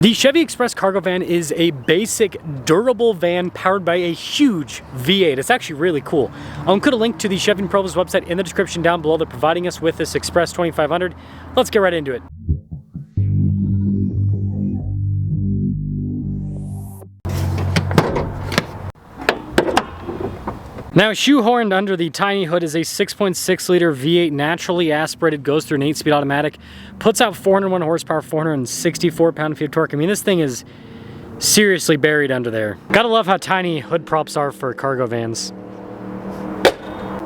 The Chevy Express cargo van is a basic, durable van powered by a huge V8. It's actually really cool. I'll include a link to the Chevy Provo's website in the description down below. They're providing us with this Express 2500. Let's get right into it. Now, shoehorned under the tiny hood is a 6.6 liter V8 naturally aspirated, goes through an 8-speed automatic, puts out 401 horsepower, 464 pound-feet of torque. I mean, this thing is seriously buried under there. Gotta love how tiny hood props are for cargo vans.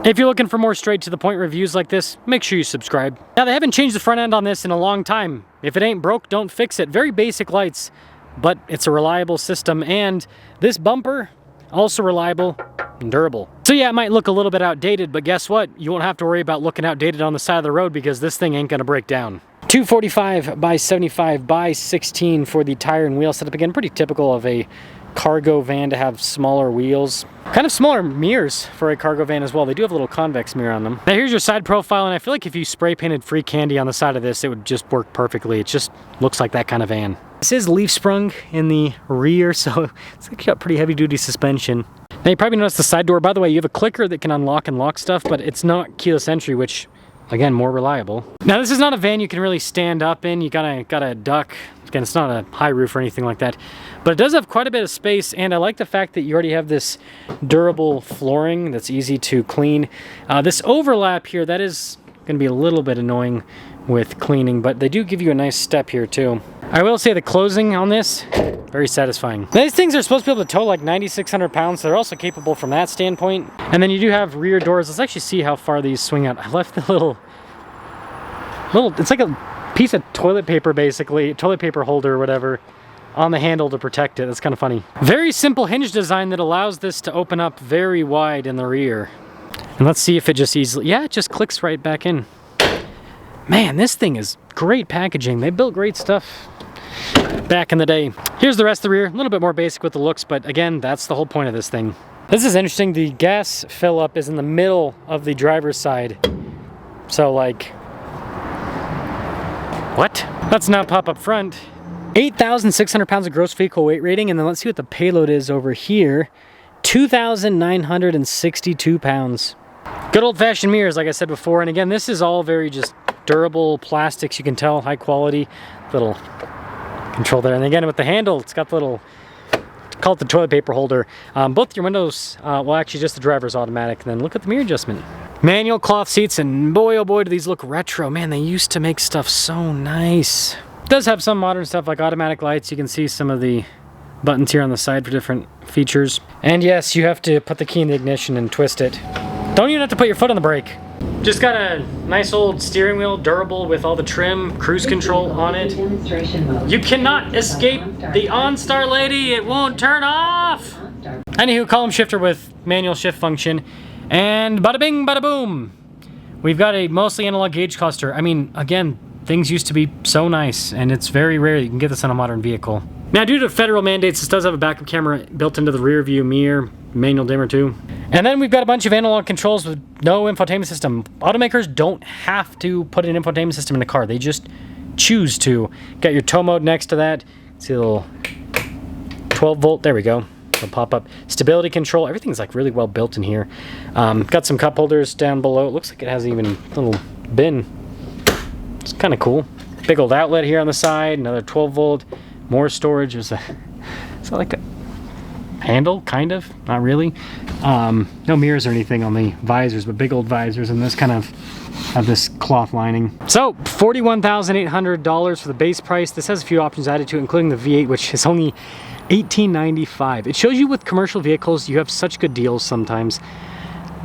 If you're looking for more straight to the point reviews like this, make sure you subscribe. Now, they haven't changed the front end on this in a long time. If it ain't broke, don't fix it. Very basic lights, but it's a reliable system, and this bumper, also reliable and durable. So yeah, it might look a little bit outdated, but guess what? You won't have to worry about looking outdated on the side of the road because this thing ain't gonna break down. 245 by 75 by 16 for the tire and wheel setup. Again, pretty typical of a cargo van to have smaller wheels. Kind of smaller mirrors for a cargo van as well. They do have a little convex mirror on them. Now here's your side profile, and I feel like if you spray painted free candy on the side of this, it would just work perfectly. It just looks like that kind of van. This is leaf sprung in the rear, so it's actually got pretty heavy duty suspension. Now you probably noticed the side door. By the way, you have a clicker that can unlock and lock stuff, but it's not keyless entry, which, again, more reliable. Now this is not a van you can really stand up in. You gotta duck. Again, it's not a high roof or anything like that, but it does have quite a bit of space, and I like the fact that you already have this durable flooring that's easy to clean. This overlap here, that is gonna be a little bit annoying with cleaning, but they do give you a nice step here too. I will say the closing on this, very satisfying. These things are supposed to be able to tow like 9,600 pounds, so they're also capable from that standpoint. And then you do have rear doors. Let's actually see how far these swing out. I left the little, it's like a piece of toilet paper basically, toilet paper holder or whatever, on the handle to protect it. That's kind of funny. Very simple hinge design that allows this to open up very wide in the rear. And let's see if it just easily, yeah, it just clicks right back in. Man, this thing is great packaging. They built great stuff back in the day. Here's the rest of the rear, a little bit more basic with the looks, but again, that's the whole point of this thing. This is interesting. The gas fill up is in the middle of the driver's side. So like, what? Let's now pop up front. 8,600 pounds of gross vehicle weight rating, and then let's see what the payload is over here. 2,962 pounds. Good old-fashioned mirrors, like I said before, and again, this is all very just durable plastics. You can tell, high quality. Little control there, and again with the handle, it's got the little, call it the toilet paper holder. Both your windows, well, actually just the driver's automatic. And then look at the mirror adjustment. Manual cloth seats, and boy oh boy do these look retro. Man, they used to make stuff so nice. It does have some modern stuff like automatic lights. You can see some of the buttons here on the side for different features. And yes, you have to put the key in the ignition and twist it. Don't even have to put your foot on the brake. Just got a nice old steering wheel, durable with all the trim, cruise control on it. You cannot escape the OnStar lady, it won't turn off! Anywho, column shifter with manual shift function, and bada bing, bada boom! We've got a mostly analog gauge cluster. I mean, again, things used to be so nice, and it's very rare you can get this on a modern vehicle. Now, due to federal mandates, this does have a backup camera built into the rear view mirror, manual dimmer too. And then we've got a bunch of analog controls with no infotainment system. Automakers don't have to put an infotainment system in a car. They just choose to. Got your tow mode next to that. See a little 12 volt, there we go. It'll pop up. Stability control, everything's like really well built in here. Got some cup holders down below. It looks like it has even a little bin. It's kind of cool. Big old outlet here on the side, another 12 volt. More storage. There's a, is that like a handle? Kind of, not really. No mirrors or anything on the visors, but big old visors, and this kind of have this cloth lining. So $41,800 for the base price. This has a few options added to it, including the V8, which is only $1,895. It shows you with commercial vehicles, you have such good deals sometimes.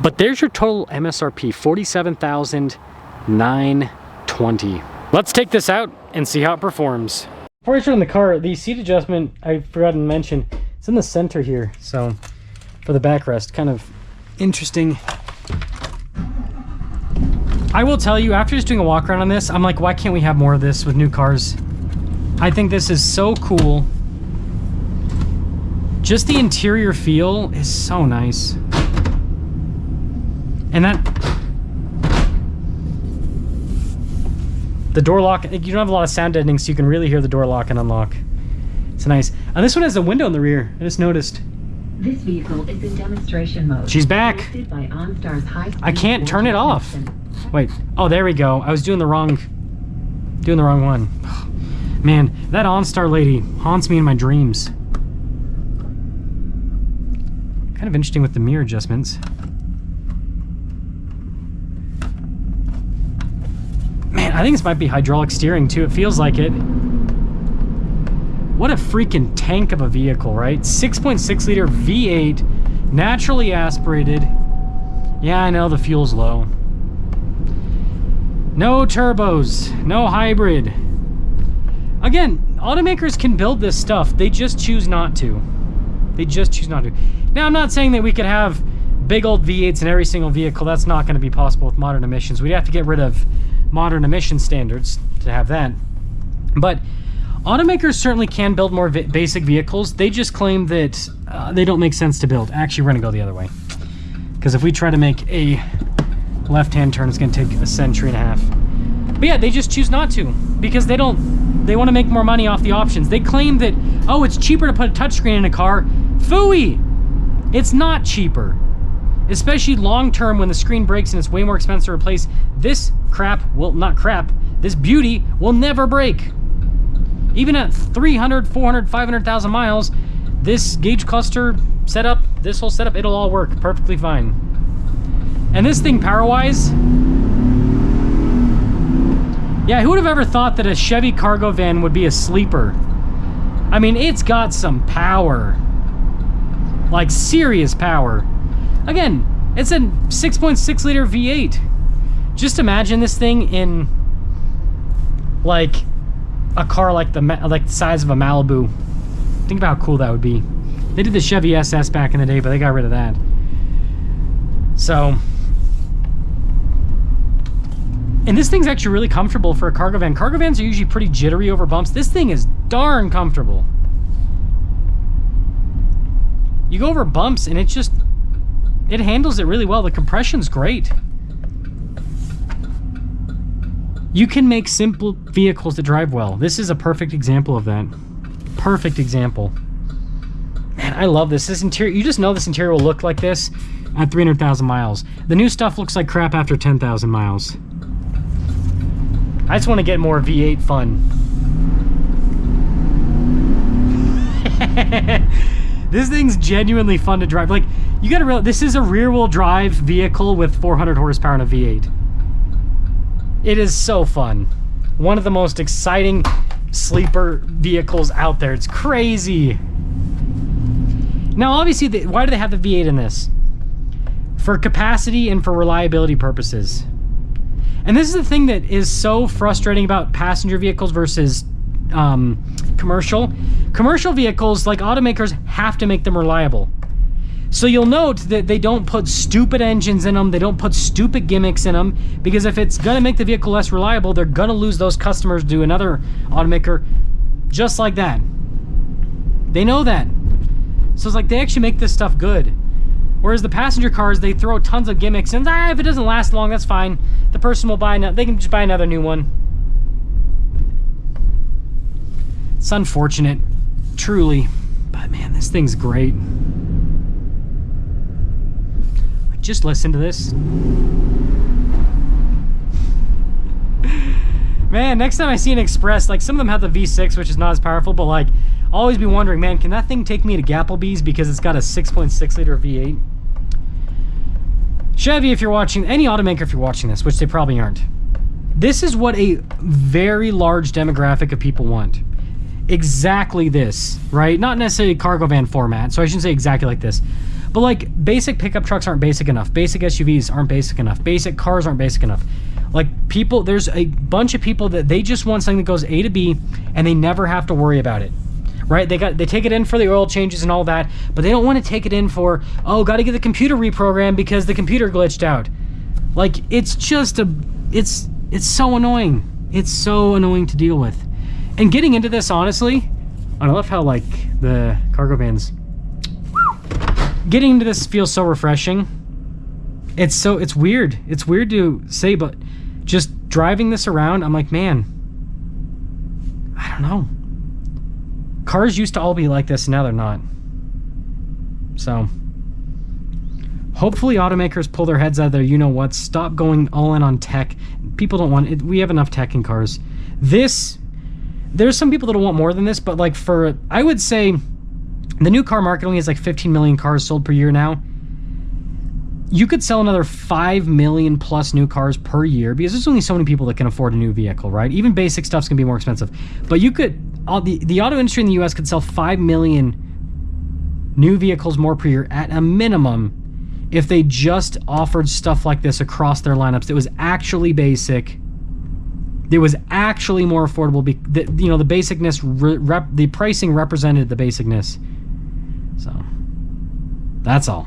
But there's your total MSRP, $47,920. Let's take this out and see how it performs. Before I turn the car, the seat adjustment, I forgot to mention, it's in the center here, so for the backrest, kind of interesting. I will tell you, after just doing a walk around on this, I'm like, why can't we have more of this with new cars? I think this is so cool. Just the interior feel is so nice. And that, the door lock, you don't have a lot of sound deadening, so you can really hear the door lock and unlock. It's nice. This one has a window in the rear. I just noticed. This vehicle is in demonstration mode. She's back. By OnStar's I can't turn it off. Wait. Oh, there we go. I was doing the wrong one. Man, that OnStar lady haunts me in my dreams. Kind of interesting with the mirror adjustments. Man, I think this might be hydraulic steering too. It feels like it. What a freaking tank of a vehicle, right? 6.6 liter V8, naturally aspirated. Yeah, I know the fuel's low. No turbos, no hybrid. Again, automakers can build this stuff. They just choose not to. They just choose not to. Now, I'm not saying that we could have big old V8s in every single vehicle. That's not going to be possible with modern emissions. We'd have to get rid of modern emission standards to have that. But automakers certainly can build more basic vehicles. They just claim that they don't make sense to build. Actually, we're going to go the other way. Because if we try to make a left-hand turn, it's going to take a century and a half. But yeah, they just choose not to. Because they want to make more money off the options. They claim that, oh, it's cheaper to put a touchscreen in a car. Phooey! It's not cheaper. Especially long-term when the screen breaks and it's way more expensive to replace. This crap, well, not crap, this beauty will never break. Even at 300, 400, 500,000 miles, this gauge cluster setup, this whole setup, it'll all work perfectly fine. And this thing power-wise, yeah, who would have ever thought that a Chevy cargo van would be a sleeper? I mean, it's got some power. Like, serious power. Again, it's a 6.6 liter V8. Just imagine this thing in, like, a car like the size of a Malibu. Think about how cool that would be. They did the Chevy SS back in the day, but they got rid of that. So, and this thing's actually really comfortable for a cargo van. Cargo vans are usually pretty jittery over bumps. This thing is darn comfortable. You go over bumps and it handles it really well. The compression's great. You can make simple vehicles that drive well. This is a perfect example of that. Perfect example. Man, I love this. This interior, you just know this interior will look like this at 300,000 miles. The new stuff looks like crap after 10,000 miles. I just want to get more V8 fun. This thing's genuinely fun to drive. Like, you gotta realize, this is a rear-wheel drive vehicle with 400 horsepower and a V8. It is so fun. One of the most exciting sleeper vehicles out there. It's crazy. Now, obviously, why do they have the V8 in this? For capacity and for reliability purposes. And this is the thing that is so frustrating about passenger vehicles versus commercial. Commercial vehicles, like automakers, have to make them reliable. So you'll note that they don't put stupid engines in them, they don't put stupid gimmicks in them, because if it's gonna make the vehicle less reliable, they're gonna lose those customers to another automaker just like that. They know that. So it's like they actually make this stuff good. Whereas the passenger cars, they throw tons of gimmicks and if it doesn't last long, that's fine. The person will buy they can just buy another new one. It's unfortunate, truly, but man, this thing's great. Just listen to this. Man, next time I see an Express, like some of them have the V6, which is not as powerful, but like, I'll always be wondering, man, can that thing take me to Gapplebee's because it's got a 6.6 liter V8? Chevy, if you're watching, any automaker if you're watching this, which they probably aren't, this is what a very large demographic of people want. Exactly this, right? Not necessarily cargo van format, so I shouldn't say exactly like this. But like, basic pickup trucks aren't basic enough. Basic SUVs aren't basic enough. Basic cars aren't basic enough. Like, people, there's a bunch of people that they just want something that goes A to B and they never have to worry about it. Right? They take it in for the oil changes and all that, but they don't want to take it in for, oh, got to get the computer reprogrammed because the computer glitched out. Like, it's just it's so annoying. It's so annoying to deal with. And getting into this, honestly, I love how, like, the cargo vans, getting into this feels so refreshing. It's weird. It's weird to say, but just driving this around, I'm like, man, I don't know. Cars used to all be like this, and now they're not. So, hopefully automakers pull their heads out of their you-know-what, stop going all in on tech. People don't want it. We have enough tech in cars. There's some people that want more than this, but like I would say the new car market only has like 15 million cars sold per year now. You could sell another 5 million plus new cars per year because there's only so many people that can afford a new vehicle, right? Even basic stuff's gonna be more expensive. But you could, the auto industry in the US could sell 5 million new vehicles more per year at a minimum if they just offered stuff like this across their lineups that was actually basic. It was actually more affordable. The basicness, the pricing represented the basicness. So, that's all.